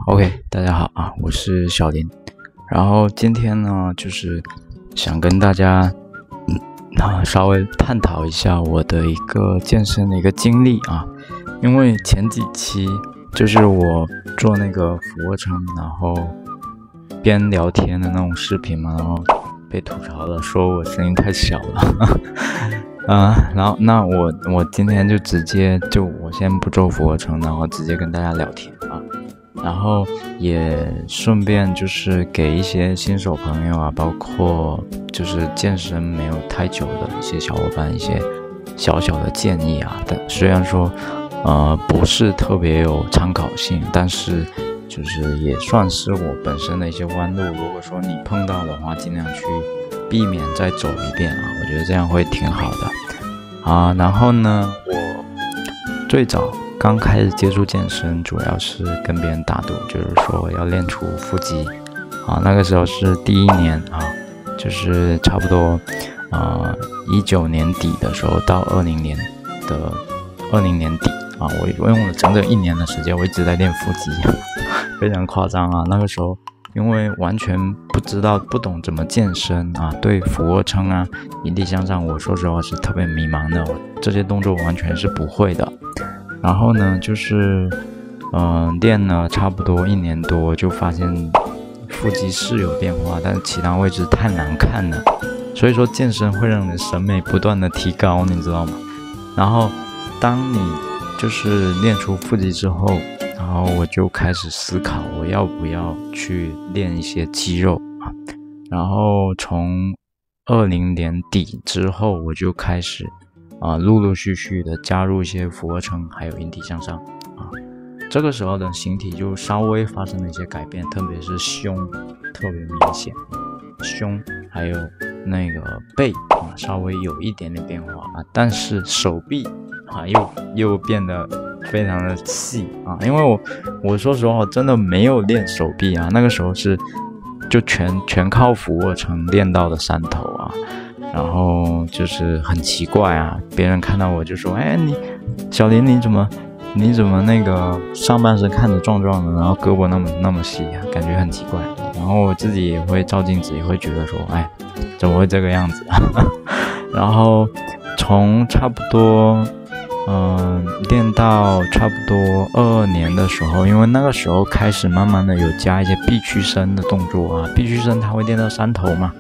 OK， 大家好啊，我是小林。然后今天呢，就是想跟大家稍微探讨一下我的一个健身的一个经历啊。因为前几期就是我做那个俯卧撑，然后边聊天的那种视频嘛，然后被吐槽了，说我声音太小了。然后那我今天就直接我先不做俯卧撑，然后直接跟大家聊天啊。然后也顺便就是给一些新手朋友啊，包括就是健身没有太久的一些小伙伴一些小小的建议啊。但虽然说不是特别有参考性，但是就是也算是我本身的一些弯路。如果说你碰到的话，尽量去避免再走一遍啊，我觉得这样会挺好的啊。然后呢，我最早刚开始接触健身，主要是跟别人打赌，就是说要练出腹肌啊。那个时候是第一年啊，就是差不多19年底的时候到20年底啊，我用了整整1年的时间，我一直在练腹肌，非常夸张啊。那个时候因为完全不懂怎么健身啊，对俯卧撑啊、引体向上，我说实话是特别迷茫的，我这些动作完全是不会的。然后呢，就是练了差不多1年多，就发现腹肌是有变化，但是其他位置太难看了。所以说健身会让你的审美不断的提高，你知道吗？然后当你就是练出腹肌之后，然后我就开始思考我要不要去练一些肌肉啊。然后从20年底之后，我就开始陆陆续续的加入一些俯卧撑还有引体向上啊。这个时候的形体就稍微发生了一些改变，特别是胸特别明显，胸还有那个背稍微有一点点变化啊。但是手臂又变得非常的细啊。因为我说实话，我真的没有练手臂啊，那个时候是就全靠俯卧撑练到的山头啊。然后就是很奇怪啊，别人看到我就说，小林你怎么那个上半身看着壮壮的，然后胳膊那么细啊，感觉很奇怪。然后我自己也会照镜子，也会觉得说，怎么会这个样子啊？然后从差不多练到差不多22年的时候，因为那个时候开始慢慢的有加一些臂屈伸的动作啊，臂屈伸它会练到山头嘛，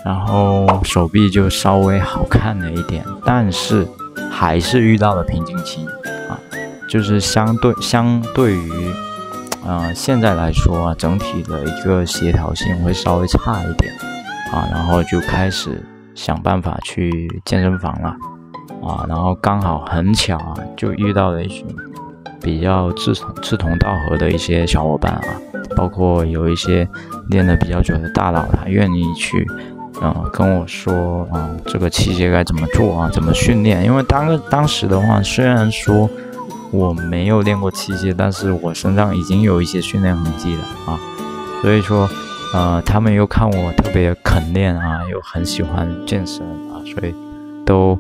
然后手臂就稍微好看了一点，但是还是遇到了瓶颈期啊，就是相对于现在来说啊，整体的一个协调性会稍微差一点啊。然后就开始想办法去健身房了啊。然后刚好很巧啊，就遇到了一群比较志同道合的一些小伙伴啊，包括有一些练得比较久的大佬，他愿意去跟我说这个器械该怎么做啊，怎么训练。因为当时的话，虽然说我没有练过器械，但是我身上已经有一些训练痕迹了啊。所以说他们又看我特别肯练啊，又很喜欢健身啊，所以都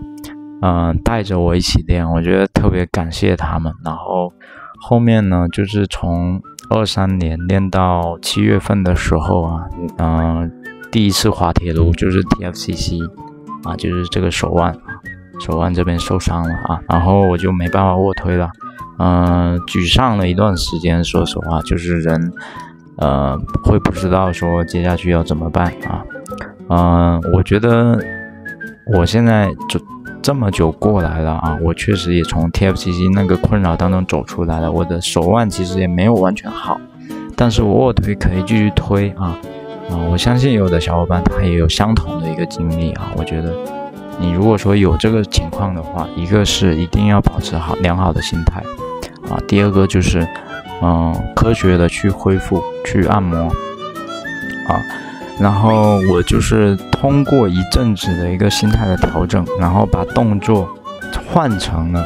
带着我一起练，我觉得特别感谢他们。然后后面呢，就是从23年练到7月份的时候啊，第一次滑铁卢就是 TFCC 啊，就是这个手腕这边受伤了啊，然后我就没办法卧推了，沮丧了一段时间。说实话，就是人会不知道说接下去要怎么办啊。我觉得我现在就这么久过来了啊，我确实也从 TFCC 那个困扰当中走出来了。我的手腕其实也没有完全好，但是我卧推可以继续推啊。我相信有的小伙伴他也有相同的一个经历啊。我觉得你如果说有这个情况的话，一个是一定要保持良好的心态啊，第二个就是科学的去恢复去按摩啊。然后我就是通过一阵子的一个心态的调整，然后把动作换成了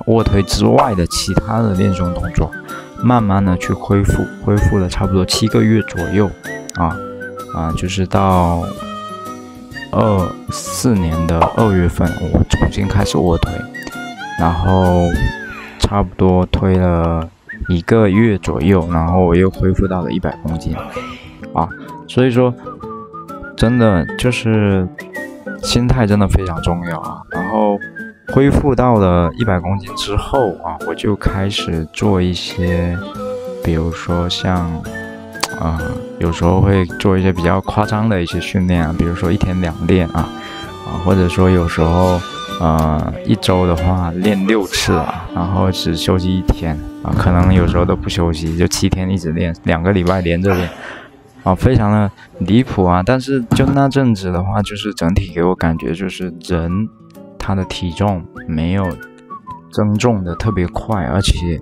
卧推之外的其他的练胸动作，慢慢的去恢复了差不多7个月左右就是到24年的2月份，我重新开始卧推，然后差不多推了1个月左右，然后我又恢复到了100公斤啊。所以说真的就是心态真的非常重要啊。然后恢复到了100公斤之后啊，我就开始做一些，比如说像有时候会做一些比较夸张的一些训练啊，比如说1天2练啊，或者说有时候1周的话练6次啊，然后只休息1天啊，可能有时候都不休息，就7天一直练，2个礼拜连着练啊，非常的离谱啊。但是就那阵子的话，就是整体给我感觉就是人他的体重没有增重的特别快，而且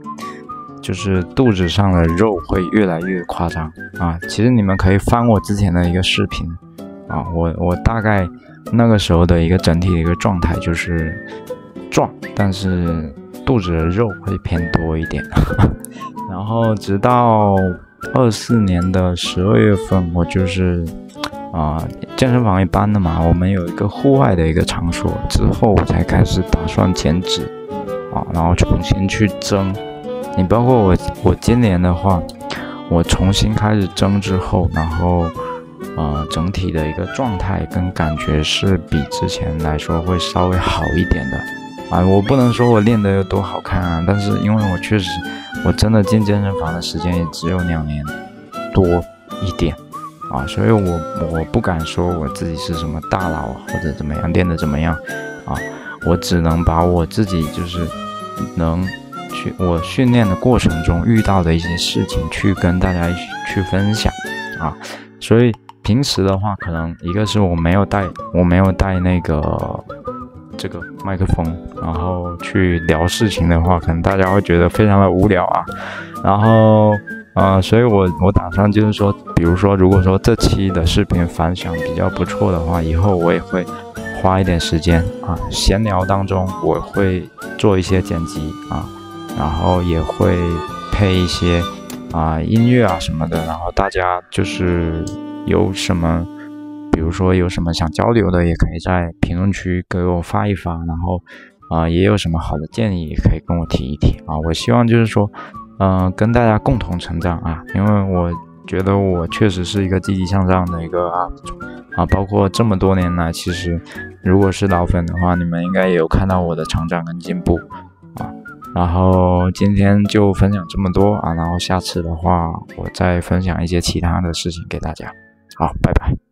就是肚子上的肉会越来越夸张啊。其实你们可以翻我之前的一个视频啊，我大概那个时候的一个整体的一个状态就是壮，但是肚子的肉会偏多一点然后直到24年的12月份，我就是健身房一般的嘛，我们有一个户外的一个场所，之后我才开始打算减脂啊，然后重新去增。你包括我今年的话，我重新开始增之后，然后整体的一个状态跟感觉是比之前来说会稍微好一点的啊。我不能说我练得有多好看啊，但是因为我确实我真的进健身房的时间也只有2年多一点啊，所以我不敢说我自己是什么大佬或者怎么样练得怎么样啊，我只能把我自己就是能去我训练的过程中遇到的一些事情去跟大家一起去分享啊。所以平时的话，可能一个是我没有带那个这个麦克风，然后去聊事情的话，可能大家会觉得非常的无聊啊。然后所以我打算就是说，比如说如果说这期的视频反响比较不错的话，以后我也会花一点时间啊，闲聊当中我会做一些剪辑啊，然后也会配一些音乐啊什么的，然后大家就是有什么，比如说有什么想交流的，也可以在评论区给我发一发，然后也有什么好的建议也可以跟我提一提啊。我希望就是说跟大家共同成长啊，因为我觉得我确实是一个积极向上的一个UP主啊，包括这么多年来，其实如果是老粉的话，你们应该也有看到我的成长跟进步啊。然后今天就分享这么多啊，然后下次的话我再分享一些其他的事情给大家。好，拜拜。